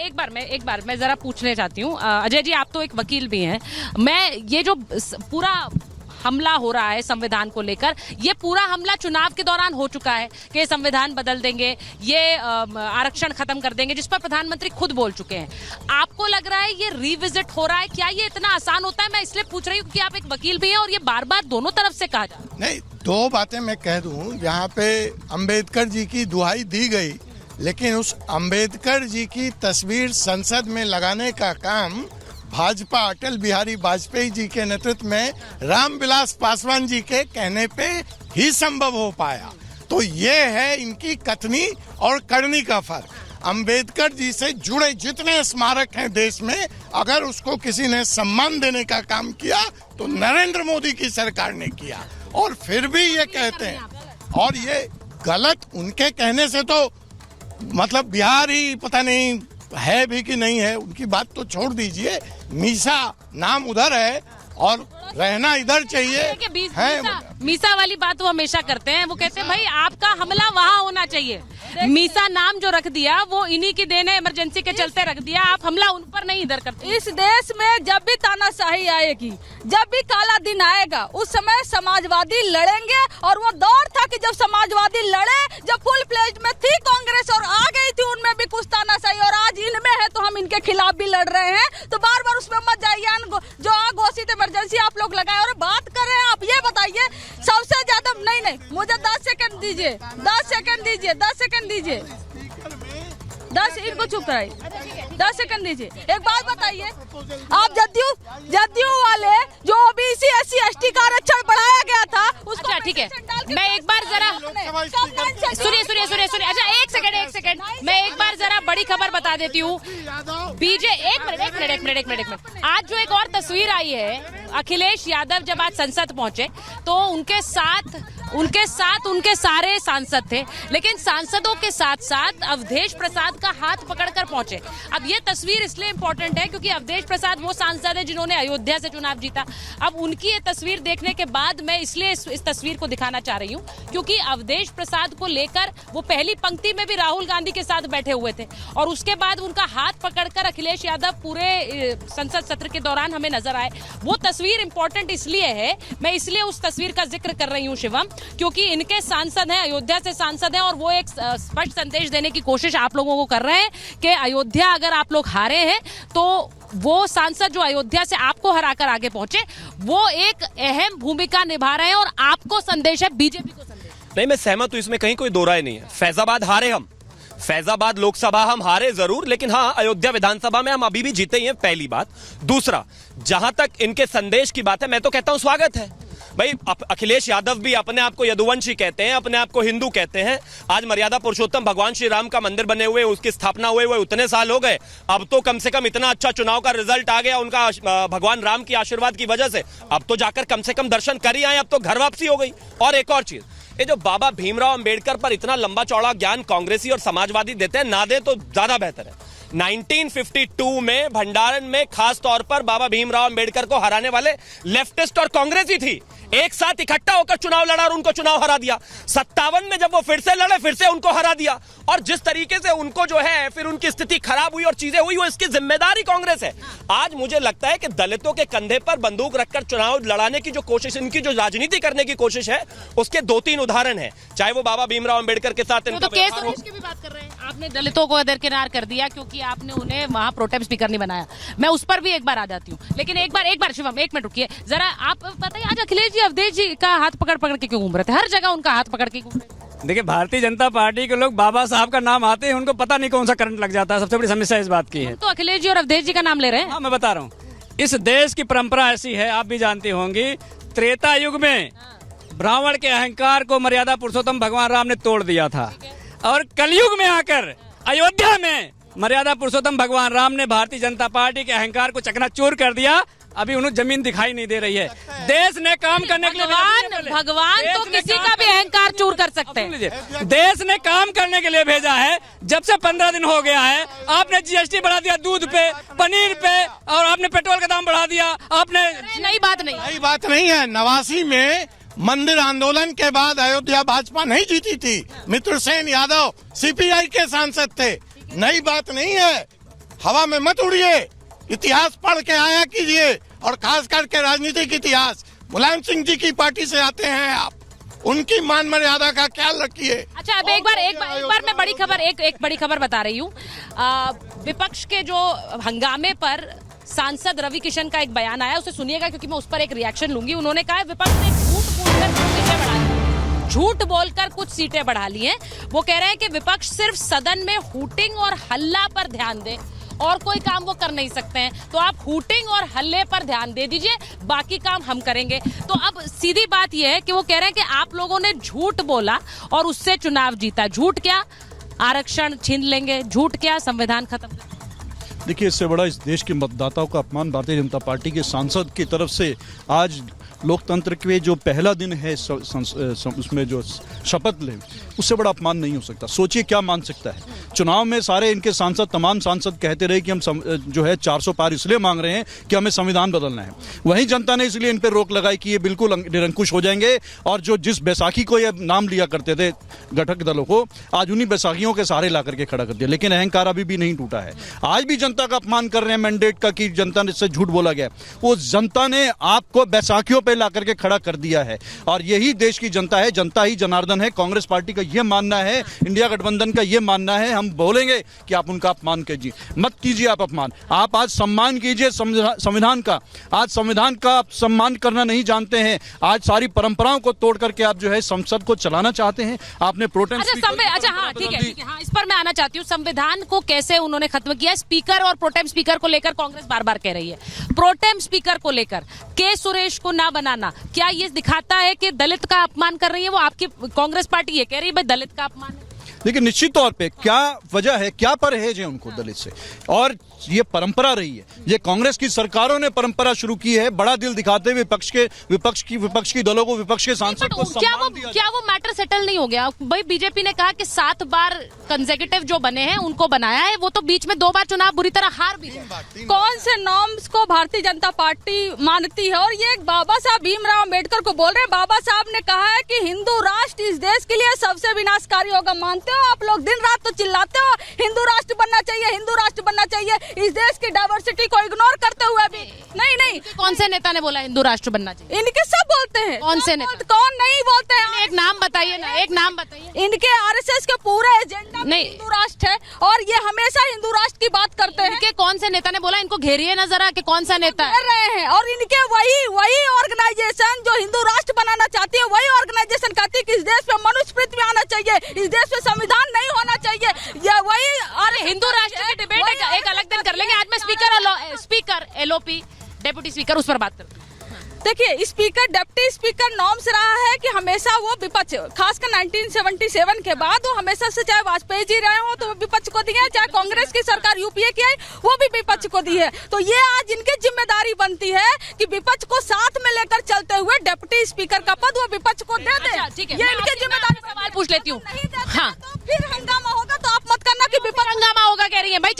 एक बार मैं जरा पूछने चाहती हूँ, अजय जी आप तो एक वकील भी हैं, मैं ये जो पूरा हमला हो रहा है संविधान को लेकर, ये पूरा हमला चुनाव के दौरान हो चुका है कि संविधान बदल देंगे, ये आरक्षण खत्म कर देंगे, जिस पर प्रधानमंत्री खुद बोल चुके हैं। आपको लग रहा है ये रिविजिट हो रहा है? क्या ये इतना आसान होता है? मैं इसलिए पूछ रही हूँ कि आप एक वकील भी हैं और ये बार बार दोनों तरफ से कहा जा रहा है। नहीं, दो बातें मैं कह दूं। यहाँ पे अंबेडकर जी की दुहाई दी गई, लेकिन उस अंबेडकर जी की तस्वीर संसद में लगाने का काम भाजपा अटल बिहारी वाजपेयी जी के नेतृत्व में रामविलास पासवान जी के कहने पे ही संभव हो पाया। तो ये है इनकी कथनी और करनी का फर्क। अंबेडकर जी से जुड़े जितने स्मारक हैं देश में, अगर उसको किसी ने सम्मान देने का काम किया तो नरेंद्र मोदी की सरकार ने किया, और फिर भी ये कहते हैं, और ये गलत उनके कहने से तो मतलब बिहार ही पता नहीं है भी कि नहीं है, उनकी बात तो छोड़ दीजिए। मीसा नाम उधर है और रहना इधर चाहिए है। मीसा वाली बात वो हमेशा करते हैं, वो कहते हैं भाई आपका हमला वहाँ होना चाहिए। मीसा नाम जो रख दिया वो इन्हीं की देन है, इमरजेंसी के चलते रख दिया, आप हमला उन पर नहीं इधर करते। इस देश में जब भी तानाशाही आएगी, जब भी काला दिन आएगा, उस समय समाजवादी लड़ेंगे। और वो दौर था कि जब समाजवादी लड़े, जब फुल फ्लेज में थी कांग्रेस और आ गई थी उनमें भी कुछ तानाशाही, और आज इनमें है तो हम इनके खिलाफ भी लड़ रहे हैं। तो बार बार उसमें मत जाइए। जो घोषित इमरजेंसी आप लोग लगाए और बात कर रहे हैं, आप ये बताइए सबसे ज्यादा नहीं मुझे 10 सेकंड दीजिए, 10 सेकंड दीजिए, 10 सेकंड दीजिए, 10 इनको चुप कराइए, 10 सेकंड दीजिए। एक बात बताइए, आप जदयू वाले जो ओबीसी SC ST का आरक्षण बढ़ाया गया था उसको, अच्छा ठीक है, मैं एक बार जरा सुनिए, अच्छा एक सेकंड, मैं एक बार जरा बड़ी खबर बता देती हूँ। एक मिनट, आज जो एक और तस्वीर आई है, अखिलेश यादव जब आज संसद पहुंचे तो उनके साथ उनके सारे सांसद थे, लेकिन सांसदों के साथ साथ अवधेश प्रसाद का हाथ पकड़कर पहुंचे। अब ये तस्वीर इसलिए इम्पोर्टेंट है क्योंकि अवधेश प्रसाद वो सांसद है जिन्होंने अयोध्या से चुनाव जीता। अब उनकी ये तस्वीर देखने के बाद मैं इसलिए इस तस्वीर को दिखाना चाह रही हूँ क्योंकि अवधेश प्रसाद को लेकर वो पहली पंक्ति में भी राहुल गांधी के साथ बैठे हुए थे, और उसके बाद उनका हाथ पकड़कर अखिलेश यादव पूरे संसद सत्र के दौरान हमें नजर आए। वो तस्वीर इंपॉर्टेंट इसलिए है, मैं इसलिए उस तस्वीर का जिक्र कर रही हूँ शिवम, क्योंकि इनके सांसद हैं, अयोध्या से सांसद हैं, और वो एक स्पष्ट संदेश देने की कोशिश आप लोगों को कर रहे हैं कि अयोध्या अगर आप लोग हारे हैं तो वो सांसद जो अयोध्या से आपको हराकर आगे पहुंचे वो एक अहम भूमिका निभा रहे हैं, और आपको संदेश है, बीजेपी को संदेश। नहीं, मैं सहमत हूं, इसमें कहीं कोई दो राय नहीं है। फैजाबाद हारे हम, फैजाबाद लोकसभा हम हारे जरूर, लेकिन हाँ अयोध्या विधानसभा में हम अभी भी जीते ही हैं, पहली बात। दूसरा, जहां तक इनके संदेश की बात है, मैं तो कहता हूं स्वागत है भाई। अखिलेश यादव भी अपने आप को यदुवंशी कहते हैं, अपने आप को हिंदू कहते हैं। आज मर्यादा पुरुषोत्तम भगवान श्री राम का मंदिर बने हुए, उसकी स्थापना हुए उतने साल हो गए। अब तो कम से कम इतना अच्छा चुनाव का रिजल्ट आ गया उनका भगवान राम की आशीर्वाद की वजह से, अब तो जाकर कम से कम दर्शन कर ही आए, अब तो घर वापसी हो गई। और एक और चीज, ये जो बाबा भीमराव अंबेडकर पर इतना लंबा चौड़ा ज्ञान कांग्रेसी और समाजवादी देते हैं, ना दे तो ज्यादा बेहतर है। 1952 में भंडारण में खास तौर पर बाबा भीमराव अंबेडकर को हराने वाले लेफ्टिस्ट और कांग्रेसी थी, एक साथ इकट्ठा होकर चुनाव लड़ा और उनको चुनाव हरा दिया। 57 में जब वो फिर से लड़े, फिर से उनको हरा दिया। और जिस तरीके से उनको जो है फिर उनकी स्थिति खराब हुई और चीजें हुई, वो इसकी जिम्मेदारी कांग्रेस है। आज मुझे लगता है कि दलितों के कंधे पर बंदूक रखकर चुनाव लड़ाने की जो कोशिश, इनकी जो राजनीति करने की कोशिश है, उसके 2-3 उदाहरण है। चाहे वो बाबा भीमराव अंबेडकर के साथ तो केस की भी बात कर रहे हैं, आपने दलितों को दरकिनार कर दिया क्योंकि आपने उन्हें वहां प्रोटेम स्पीकर नहीं बनाया। मैं उस पर भी एक बार आ जाती हूँ, लेकिन एक बार शिवम एक मिनट रुकिए जरा। आप बताइए, आज अखिलेश जी अवधेश जी का हाथ पकड़ के क्यों घूम रहे थे? हर जगह उनका हाथ पकड़ के घूम रहे थे। देखिए, भारतीय जनता पार्टी के लोग बाबा साहब का नाम आते हैं, उनको पता नहीं कौन सा करंट लग जाता है। सबसे बड़ी समस्या इस बात की है। तो अखिलेश जी और अवधेश जी का नाम ले रहे हैं। हाँ, मैं बता रहा हूँ, इस देश की परंपरा ऐसी है, आप भी जानती होंगी। त्रेता युग में ब्राह्मण के अहंकार को मर्यादा पुरुषोत्तम भगवान राम ने तोड़ दिया था, और कलयुग में आकर अयोध्या में मर्यादा पुरुषोत्तम भगवान राम ने भारतीय जनता पार्टी के अहंकार को चकनाचूर कर दिया। अभी उन्हें जमीन दिखाई नहीं दे रही है। देश ने काम करने के लिए भगवान तो किसी का भी अहंकार चूर कर सकते हैं। देश ने काम करने के लिए भेजा है। जब से 15 दिन हो गया है, आपने GST बढ़ा दिया दूध पे, पनीर पे, और आपने पेट्रोल का दाम बढ़ा दिया। आपने नई बात नहीं है। 89 में मंदिर आंदोलन के बाद अयोध्या भाजपा नहीं जीती थी, मित्रसेन यादव CPI के सांसद थे। नई बात नहीं है। हवा में मत उड़िए, इतिहास पढ़ के आया कीजिए, और खास करके राजनीतिक इतिहास। मुलायम सिंह जी की पार्टी से आते हैं आप, उनकी मान मर्यादा का ख्याल रखिए। अच्छा, अब एक बार मैं बड़ी खबर एक बड़ी खबर बता रही हूँ। विपक्ष के जो हंगामे पर सांसद रवि किशन का एक बयान आया, उसे सुनिएगा क्योंकि मैं उस पर एक रिएक्शन लूंगी। उन्होंने कहा है विपक्ष ने झूठ बोलकर कुछ सीटें बढ़ा ली हैं। वो कह रहे हैं कि विपक्ष सिर्फ सदन में हूटिंग और हल्ला पर ध्यान दे और कोई काम वो कर नहीं सकते हैं। तो आप हूटिंग और हल्ले पर ध्यान दे दीजिए, बाकी काम हम करेंगे। तो अब सीधी बात यह है कि वो कह रहे हैं कि आप लोगों ने झूठ बोला और उससे चुनाव जीता। झूठ क्या? आरक्षण छीन लेंगे। झूठ क्या? संविधान खत्म। देखिए, इससे बड़ा इस देश के मतदाताओं का अपमान भारतीय जनता पार्टी के सांसद की तरफ से आज लोकतंत्र के जो पहला दिन है उसमें जो शपथ लें, उससे बड़ा अपमान नहीं हो सकता। सोचिए क्या मान सकता है। चुनाव में सारे इनके सांसद, तमाम सांसद कहते रहे कि हम जो है 400 पार इसलिए मांग रहे हैं कि हमें संविधान बदलना है। वहीं जनता ने इसलिए इन पर रोक लगाई कि ये बिल्कुल निरंकुश हो जाएंगे, और जो जिस बैसाखी को ये नाम लिया करते थे घटक दलों को, आज उन्हीं बैसाखियों के सहारे ला करके खड़ा कर दिया। लेकिन अहंकार अभी भी नहीं टूटा है। आज भी जनता का अपमान कर रहे हैं मैंडेट का, कि जनता ने इससे झूठ बोला गया। वो जनता ने आपको बैसाखियों पे ला करके खड़ा कर दिया है, और यही देश की जनता है। जनता ही जनार्दन है। कांग्रेस पार्टी का यह मानना है, इंडिया गठबंधन का यह मानना है। हम बोलेंगे कि आप उनका अपमान कीजिए, मत कीजिए आप अपमान। आप आज सम्मान कीजिए संविधान का। आज संविधान का आप सम्मान करना नहीं जानते हैं। आज सारी परंपराओं को तोड़ करके आप जो है संसद को चलाना चाहते हैं। आपने प्रोटेम अच्छा हाँ, ठीक है, इस पर मैं आना चाहती हूँ। संविधान को कैसे उन्होंने खत्म किया? स्पीकर और प्रोटेम स्पीकर को लेकर कांग्रेस बार बार कह रही है। प्रोटेम स्पीकर को लेकर के सुरेश को ना बनाना, क्या ये दिखाता है कि दलित का अपमान कर रही है वो? आपकी कांग्रेस पार्टी ये कह रही है भाई दलित का अपमान है। लेकिन निश्चित तौर पे क्या वजह है, क्या परहेज है उनको दलित से? और ये परंपरा रही है, ये कांग्रेस की सरकारों ने परंपरा शुरू की है, बड़ा दिल दिखाते हुए विपक्ष की दलों को, विपक्ष के सांसद को सम्मान दिया। क्या वो मैटर सेटल नहीं हो गया भाई? बीजेपी ने कहा कि 7 बार कंसेक्यूटिव जो बने हैं उनको बनाया है, वो तो बीच में 2 बार चुनाव बुरी तरह हार भी गए। कौन से नॉर्म्स को भारतीय जनता पार्टी मानती है? और ये एक बाबा साहब भीमराव अम्बेडकर को बोल रहे हैं। बाबा साहब ने कहा है कि हिंदू राष्ट्र इस देश के लिए सबसे विनाशकारी होगा। मानते हो आप लोग? दिन रात तो चिल्लाते हो हिंदू राष्ट्र बनना चाहिए, हिंदू राष्ट्र बनना चाहिए। इस देश की डाइवर्सिटी को इग्नोर करते हुए भी नहीं। कौन से नेता ने बोला हिंदू राष्ट्र बनना चाहिए? इनके सब बोलते हैं। कौन से नेता? कौन नहीं बोलते हैं? एक नाम बताइए ना, एक नाम बताइए। इनके आरएसएस के पूरे एजेंडा में हिंदू राष्ट्र है, और ये हमेशा हिंदू राष्ट्र की बात करते हैं। इनके कौन से नेता ने बोला? इनको घेरिए ना जरा कि कौन सा नेता कर रहे हैं। और इनके वही ऑर्गेनाइजेशन जो हिंदू राष्ट्र बनाना चाहती है, वही ऑर्गेनाइजेशन कहती है कि इस देश पे मनुस्मृति आना चाहिए, इस देश पे संविधान नहीं होना चाहिए। ये वही हिंदू राष्ट्र की डिबेट एक अलग दिन कर लेंगे। आज मैं स्पीकर एलओपी डेप्यूटी स्पीकर उस पर बात करती हूँ। देखिए, स्पीकर डिप्टी स्पीकर नॉर्म्स रहा है कि हमेशा वो विपक्ष, खासकर 1977 के बाद वो हमेशा से, चाहे वाजपेयी जी रहे हो तो विपक्ष को दिए, चाहे कांग्रेस की सरकार यूपीए की आई वो भी विपक्ष को दी है। तो ये आज इनकी जिम्मेदारी बनती है कि विपक्ष को साथ में लेकर चलते हुए डिप्टी स्पीकर का पद वो विपक्ष को दे दे। ठीक है, ये इनकी जिम्मेदारी। सवाल पूछ लेती हूँ। हाँ, तो फिर हंगामा होगा। तो आप मत करना कि विपक्ष हंगामा होगा कह रही है भाई।